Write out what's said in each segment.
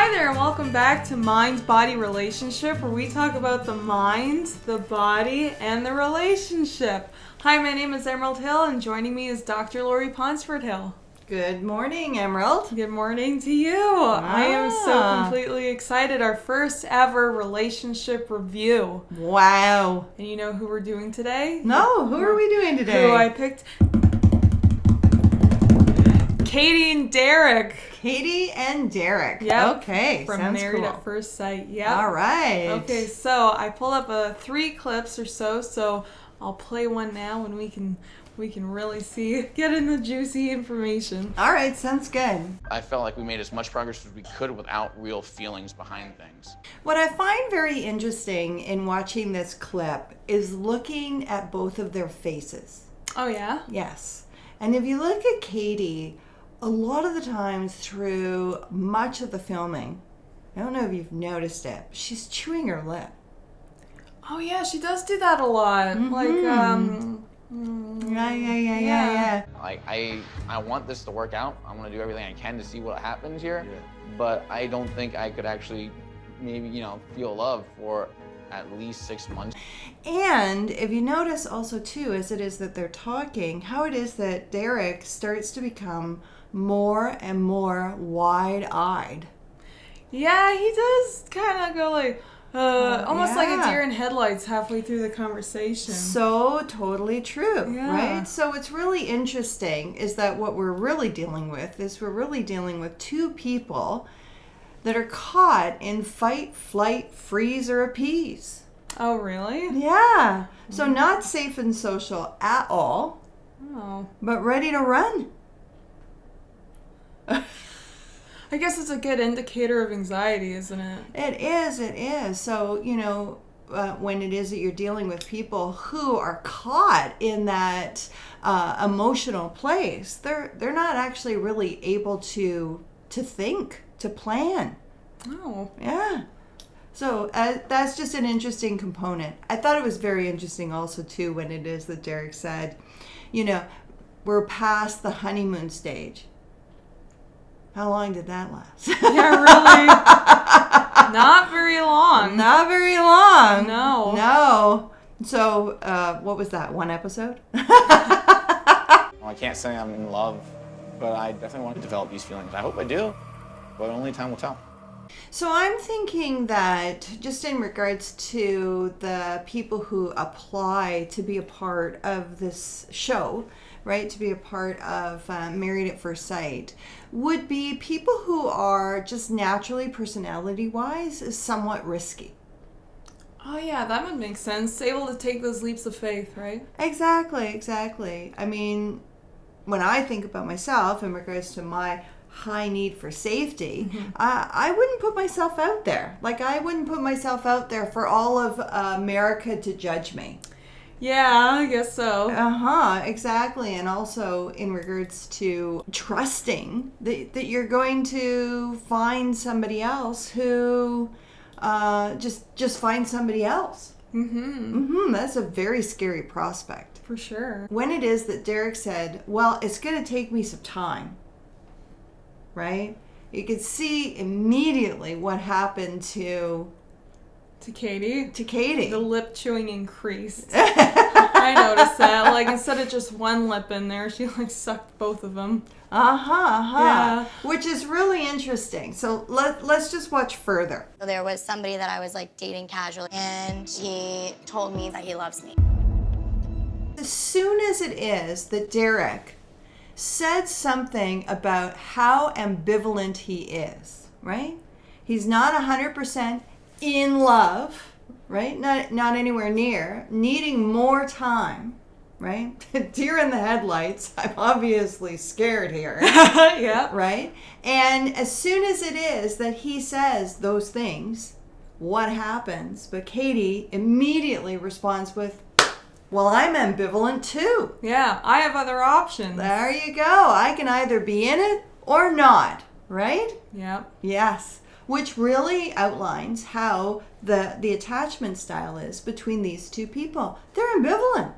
Hi there and welcome back to Mind-Body Relationship, where we talk about the mind, the body, and the relationship. Hi, my name is Emerald Hill, and joining me is Dr. Laurie Ponsford Hill. Good morning, Emerald. Good morning to you. I am so completely excited. Our first ever relationship review. Wow. And you know who we're doing today? No, who are we doing today? Who I picked? Katie and Derek. Katie and Derek. Yep. Okay. From Sounds Married cool. at First Sight. Yep. All right. Okay, so I pulled up 3 clips or so I'll play one now and we can really get in the juicy information. All right, sounds good. I felt like we made as much progress as we could without real feelings behind things. What I find very interesting in watching this clip is looking at both of their faces. Oh, yeah? Yes. And if you look at Katie, a lot of the times through much of the filming, I don't know if you've noticed it, she's chewing her lip. Oh, yeah, she does do that a lot. Mm-hmm. Yeah. Like, I want this to work out. I want to do everything I can to see what happens here. Yeah. But I don't think I could actually maybe, feel love for at least 6 months. And if you notice also too, as it is that they're talking, how it is that Derek starts to become more and more wide-eyed. Yeah, he does kind of go like, almost like a deer in headlights halfway through the conversation. So totally true, yeah. Right? So what's really interesting is that what we're really dealing with two people that are caught in fight, flight, freeze, or appease. Oh, really? Yeah. So not safe and social at all. Oh. But ready to run. I guess it's a good indicator of anxiety, isn't it? It is. So, when it is that you're dealing with people who are caught in that emotional place, they're not actually really able to think, to plan. Oh. Yeah. So that's just an interesting component. I thought it was very interesting also, too, when it is that Derek said, we're past the honeymoon stage. How long did that last? Yeah, really. Not very long. Not very long. No. So, what was that? 1 episode? Well, I can't say I'm in love, but I definitely want to develop these feelings. I hope I do, but only time will tell. So I'm thinking that just in regards to the people who apply to be a part of this show, right, to be a part of Married at First Sight, would be people who are just naturally, personality-wise, somewhat risky. Oh, yeah, that would make sense. Able to take those leaps of faith, right? Exactly. I mean, when I think about myself in regards to my high need for safety, I wouldn't put myself out there. Like, I wouldn't put myself out there for all of America to judge me. Yeah, I guess so. Exactly. And also in regards to trusting that you're going to find somebody else who just find somebody else. That's a very scary prospect. For sure. When it is that Derek said, well, it's going to take me some time, right? You could see immediately what happened to Katie? To Katie. The lip chewing increased. I noticed that. Like, instead of just one lip in there, she, sucked both of them. Yeah. Which is really interesting. So let's just watch further. There was somebody that I was, dating casually, and he told me that he loves me. As soon as it is that Derek said something about how ambivalent he is, right? He's not 100% in love, right? Not anywhere near, needing more time, right? Deer in the headlights. I'm obviously scared here. Yeah. Right? And as soon as it is that he says those things, what happens? But Katie immediately responds with, well, I'm ambivalent too. Yeah, I have other options. There you go. I can either be in it or not, right? Yep. Yes. Which really outlines how the attachment style is between these two people. They're ambivalent.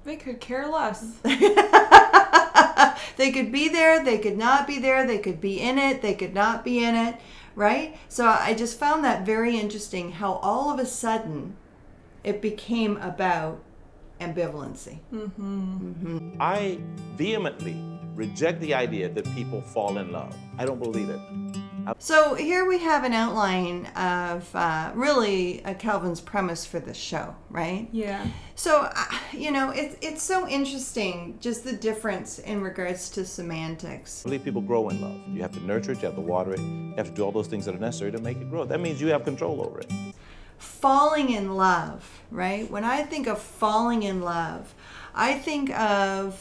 They could care less. They could be there, they could not be there, they could be in it, they could not be in it, right? So I just found that very interesting how all of a sudden it became about ambivalency. I vehemently reject the idea that people fall in love. I don't believe it. So here we have an outline of really Calvin's premise for the show, right? Yeah. So, it's so interesting, just the difference in regards to semantics. I believe people grow in love. You have to nurture it, you have to water it, you have to do all those things that are necessary to make it grow. That means you have control over it. Falling in love, right? When I think of falling in love, I think of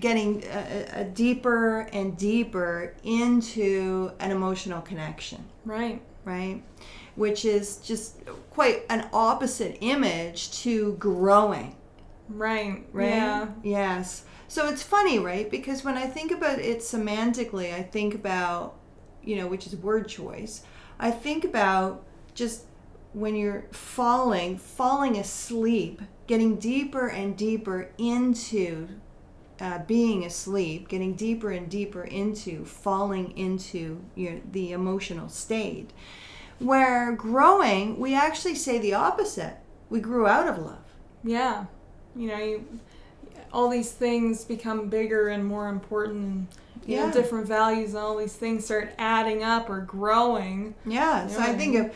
getting a deeper and deeper into an emotional connection. Right. Right? Which is just quite an opposite image to growing. Right. Right? Yeah. Yes. So it's funny, right? Because when I think about it semantically, I think about, which is word choice, I think about just when you're falling asleep, getting deeper and deeper into being asleep, getting deeper and deeper into falling into the emotional state. Where growing, we actually say the opposite. We grew out of love. Yeah. All these things become bigger and more important. And, different values and all these things start adding up or growing. Yeah. So I think of,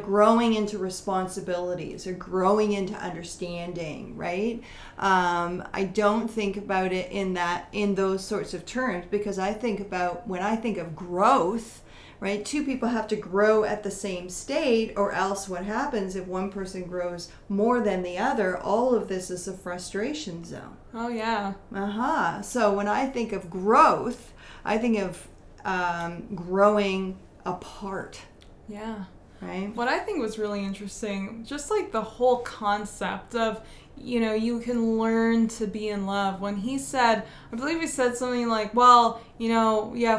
growing into responsibilities or growing into understanding, right? I don't think about it in those sorts of terms, because I think about, when I think of growth, right? Two people have to grow at the same state, or else what happens if one person grows more than the other? All of this is a frustration zone. Oh, yeah. So when I think of growth, I think of growing apart. Yeah. Right? What I think was really interesting, just like the whole concept of, you can learn to be in love. When he said, I believe he said something like, well,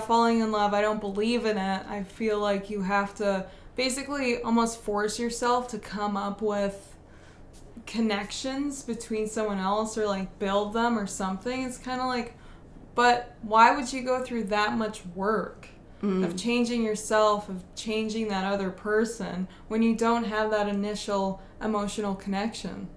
falling in love, I don't believe in it. I feel like you have to basically almost force yourself to come up with connections between someone else, or like build them or something. It's kind of like, but why would you go through that much work of changing yourself, of changing that other person, when you don't have that initial emotional connection?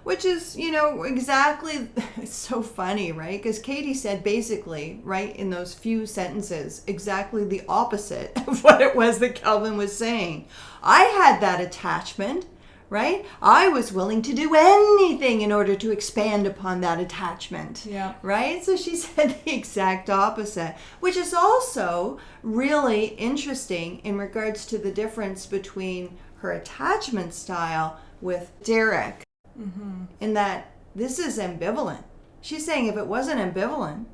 Which is, exactly, it's so funny, right? Because Katie said basically, right, in those few sentences, exactly the opposite of what it was that Calvin was saying. I had that attachment, right? I was willing to do anything in order to expand upon that attachment. Yeah. Right? So she said the exact opposite, which is also really interesting in regards to the difference between her attachment style with Derek. In that this is ambivalent. She's saying if it wasn't ambivalent,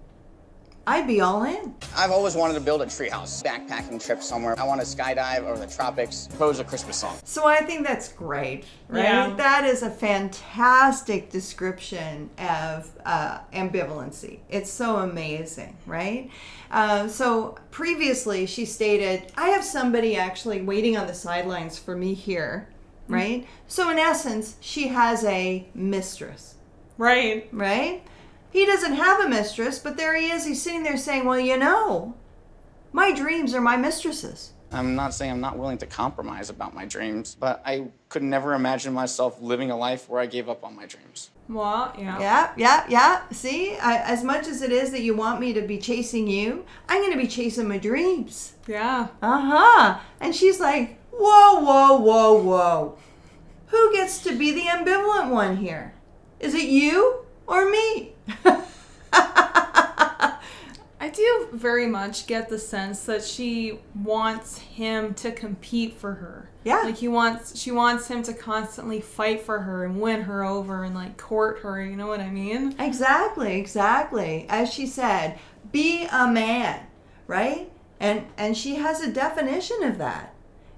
I'd be all in. I've always wanted to build a treehouse, backpacking trip somewhere. I want to skydive over the tropics, compose a Christmas song. So I think that's great, right? Yeah. That is a fantastic description of ambivalency. It's so amazing, right? So previously she stated, I have somebody actually waiting on the sidelines for me here, right? So in essence, she has a mistress. Right. Right? He doesn't have a mistress, but there he is. He's sitting there saying, well, my dreams are my mistresses. I'm not saying I'm not willing to compromise about my dreams, but I could never imagine myself living a life where I gave up on my dreams. Well, yeah. Yeah. See, as much as it is that you want me to be chasing you, I'm going to be chasing my dreams. Yeah. And she's like, whoa. Who gets to be the ambivalent one here? Is it you or me? I do very much get the sense that she wants him to compete for her. Yeah. Like she wants him to constantly fight for her and win her over and like court her, you know what I mean? Exactly. As she said, be a man, right? And she has a definition of that.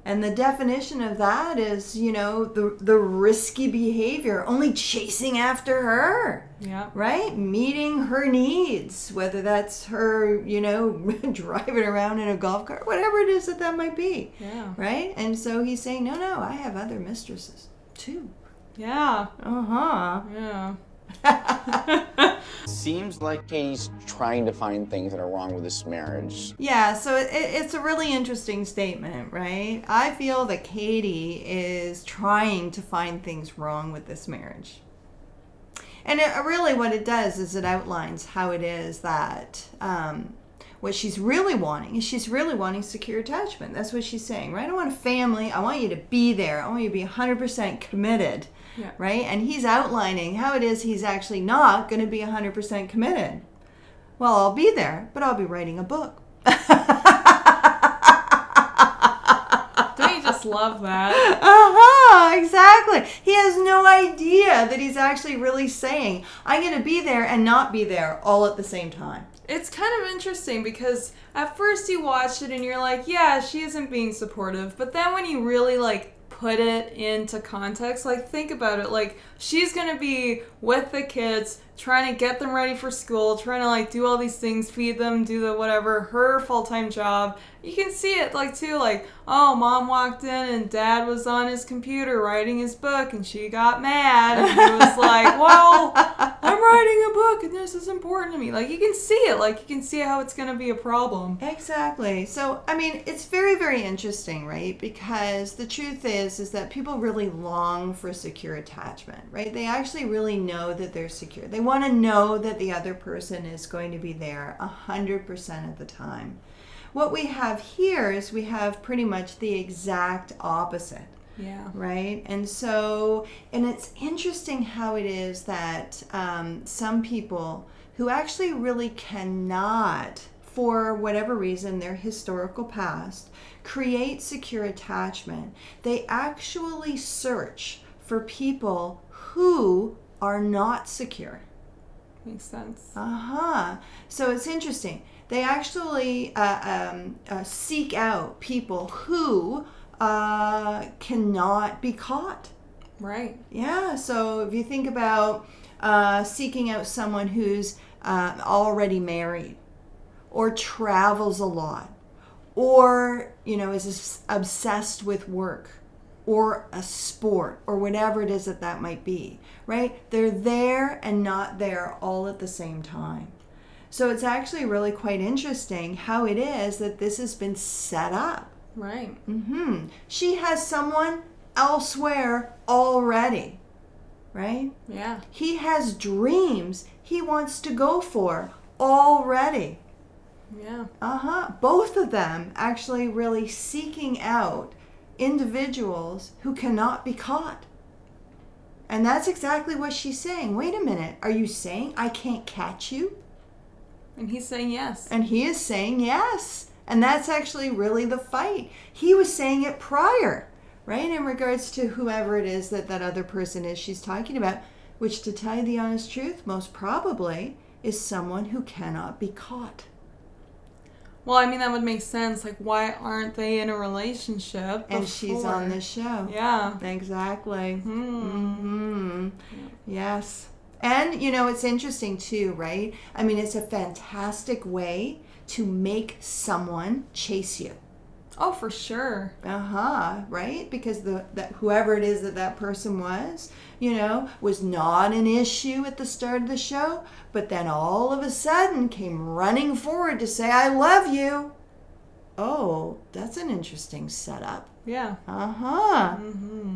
And the definition of that is, the risky behavior, only chasing after her. Yeah. Right? Meeting her needs, whether that's her, driving around in a golf cart, whatever it is that might be. Yeah. Right? And so he's saying, no, I have other mistresses too. Yeah. Yeah. Seems like Katie's trying to find things that are wrong with this marriage. Yeah, so it's a really interesting statement, right? I feel that Katie is trying to find things wrong with this marriage. And really what it does is it outlines how it is that what she's really wanting is she's really wanting secure attachment. That's what she's saying, right? I want a family. I want you to be there. I want you to be 100% committed, Yeah. right? And he's outlining how it is he's actually not going to be 100% committed. Well, I'll be there, but I'll be writing a book. Don't you just love that? Exactly. He has no idea that he's actually really saying, I'm going to be there and not be there all at the same time. It's kind of interesting because at first you watched it and you're like, yeah, she isn't being supportive. But then when you really like put it into context, like think about it, like she's going to be with the kids, trying to get them ready for school, trying to like do all these things, feed them, do the whatever, her full-time job. You can see it like too, like, oh, mom walked in and dad was on his computer writing his book and she got mad and he was like, well, I'm writing a book and this is important to me. Like you can see it, like you can see how it's going to be a problem. Exactly. So, I mean, it's very, very interesting, right? Because the truth is that people really long for secure attachment, right? They actually really know that they're secure. They want to know that the other person is going to be there 100% of the time. What we have here is we have pretty much the exact opposite. Yeah. Right? And so, and it's interesting how it is that some people who actually really cannot, for whatever reason, their historical past, create secure attachment, they actually search for people who are not secure. Makes sense. So it's interesting. They actually seek out people who cannot be caught. Right. Yeah. So if you think about seeking out someone who's already married, or travels a lot, or is obsessed with work, or a sport, or whatever it is that might be, right? They're there and not there all at the same time. So it's actually really quite interesting how it is that this has been set up. Right. She has someone elsewhere already, right? Yeah. He has dreams he wants to go for already. Yeah. Both of them actually really seeking out individuals who cannot be caught. And that's exactly what she's saying. Wait a minute. Are you saying I can't catch you? And he's saying yes. And he is saying yes. And that's actually really the fight. He was saying it prior, right? In regards to whoever it is that other person is she's talking about, which, to tell you the honest truth, most probably is someone who cannot be caught. Well, I mean, that would make sense. Like, why aren't they in a relationship And she's before? on this show. Yeah. Exactly. Yes. And, it's interesting too, right? I mean, it's a fantastic way to make someone chase you. Oh, for sure. Right? Because that whoever it is that person was not an issue at the start of the show, but then all of a sudden came running forward to say, I love you. Oh, that's an interesting setup. Yeah.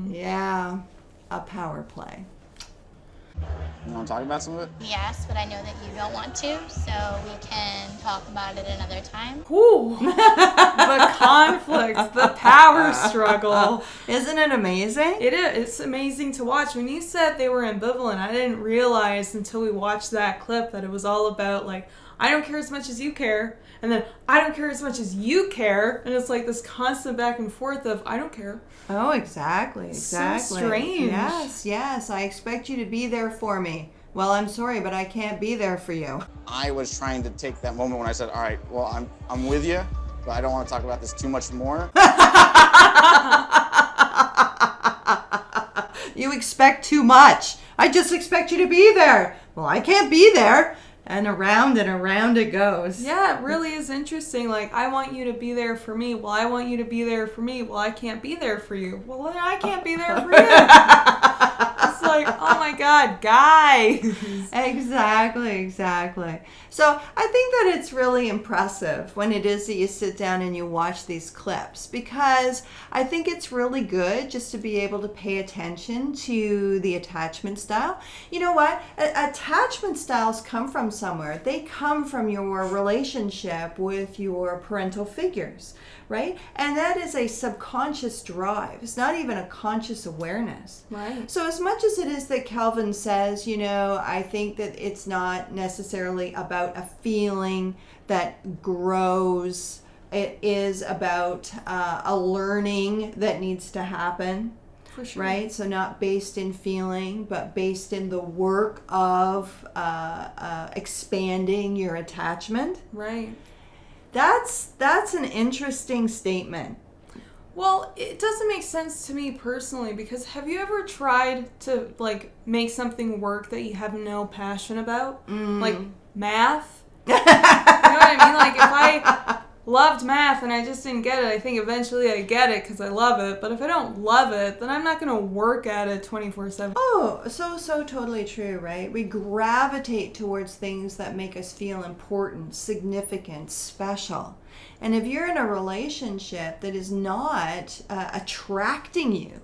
Yeah. A power play. You want to talk about some of it? Yes, but I know that you don't want to, so we can talk about it another time. Ooh. The conflict, the power struggle. Isn't it amazing? It is. It's amazing to watch. When you said they were ambivalent, I didn't realize until we watched that clip that it was all about, like, I don't care as much as you care. And then, I don't care as much as you care. And it's like this constant back and forth of, I don't care. Oh, exactly. So strange. Yes. I expect you to be there for me. Well, I'm sorry, but I can't be there for you. I was trying to take that moment when I said, all right, well, I'm with you, but I don't want to talk about this too much more. You expect too much. I just expect you to be there. Well, I can't be there. And around it goes. Yeah, it really is interesting. Like, I want you to be there for me. Well, I want you to be there for me. Well, I can't be there for you. Well, then I can't be there for you. It's like, oh my God, guys. Exactly. So I think that it's really impressive when it is that you sit down and you watch these clips, because I think it's really good just to be able to pay attention to the attachment style. You know what? Attachment styles come from somewhere. They come from your relationship with your parental figures, right? And that is a subconscious drive. It's not even a conscious awareness. Right. So as much as it is that Calvin says, I think that it's not necessarily about a feeling that grows. It is about a learning that needs to happen. For sure. Right? So not based in feeling, but based in the work of expanding your attachment. Right. That's an interesting statement. Well, it doesn't make sense to me personally, because have you ever tried to make something work that you have no passion about? Like math? You know what I mean? Like if I loved math and I just didn't get it, I think eventually I get it because I love it. But if I don't love it, then I'm not going to work at it 24/7. Oh, so totally true, right? We gravitate towards things that make us feel important, significant, special. And if you're in a relationship that is not attracting you,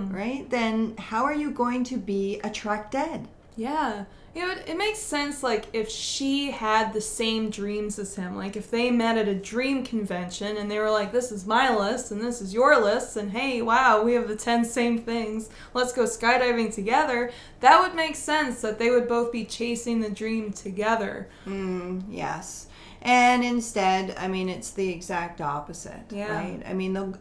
right, then how are you going to be attracted? Yeah. It makes sense, if she had the same dreams as him. Like, if they met at a dream convention and they were like, this is my list and this is your list, and hey, wow, we have the 10 same things. Let's go skydiving together. That would make sense that they would both be chasing the dream together. Yes. And instead, it's the exact opposite, right?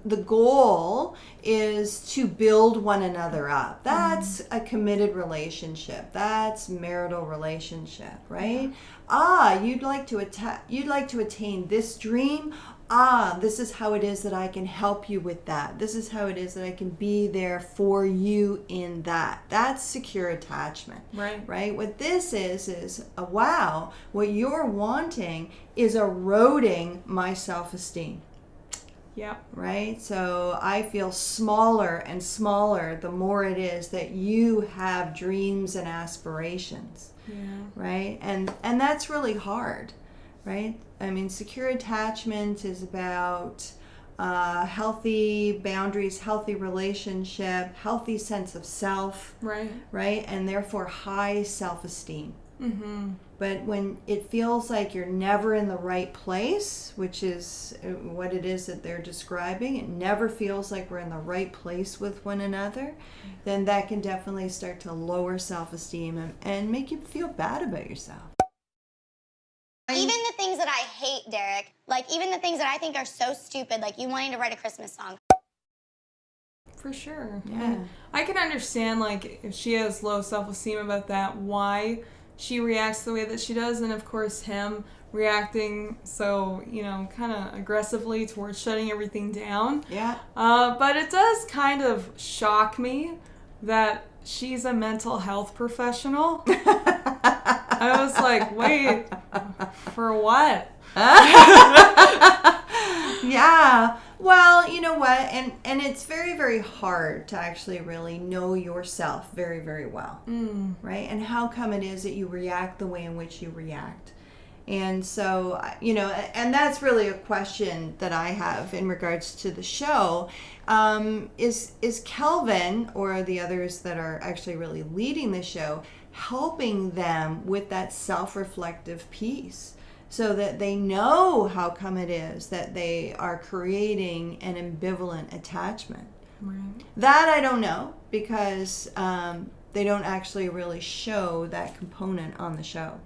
The goal is to build one another up. That's a committed relationship. That's marital relationship, right? You'd like to attain this dream. This is how it is that I can help you with that. This is how it is that I can be there for you in that. That's secure attachment. Right? What this is wow, what you're wanting is eroding my self-esteem. Yeah. Right? So I feel smaller and smaller the more it is that you have dreams and aspirations. Yeah. Right? And that's really hard. Right? Secure attachment is about healthy boundaries, healthy relationship, healthy sense of self. Right. Right? And therefore high self-esteem. But when it feels like you're never in the right place, which is what it is that they're describing, it never feels like we're in the right place with one another, then that can definitely start to lower self-esteem and make you feel bad about yourself. Even the things that I hate, Derek, even the things that I think are so stupid, like you wanting to write a Christmas song. For sure. Yeah. I can understand, if she has low self-esteem about that, why she reacts the way that she does, and of course him reacting so, kind of aggressively towards shutting everything down. Yeah. But it does kind of shock me that she's a mental health professional. I was like, wait, for what? Yeah. Well, you know what? And it's very, very hard to actually really know yourself very, very well. Right? And how come it is that you react the way in which you react? And so, and that's really a question that I have in regards to the show. Is Kelvin, or the others that are actually really leading the show, helping them with that self-reflective piece so that they know how come it is that they are creating an ambivalent attachment? Right. That I don't know, because they don't actually really show that component on the show.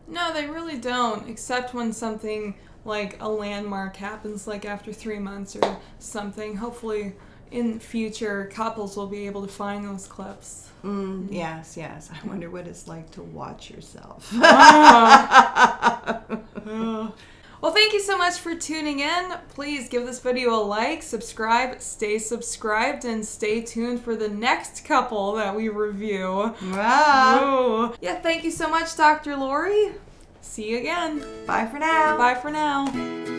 No, they really don't, except when something like a landmark happens, after 3 months or something. Hopefully in future couples will be able to find those clips. Yes. I wonder what it's like to watch yourself. Well, thank you so much for tuning in. Please give this video a like, subscribe, stay subscribed, and stay tuned for the next couple that we review. Wow. Ooh. Yeah, thank you so much, Dr. Laurie. See you again. Bye for now. Bye for now.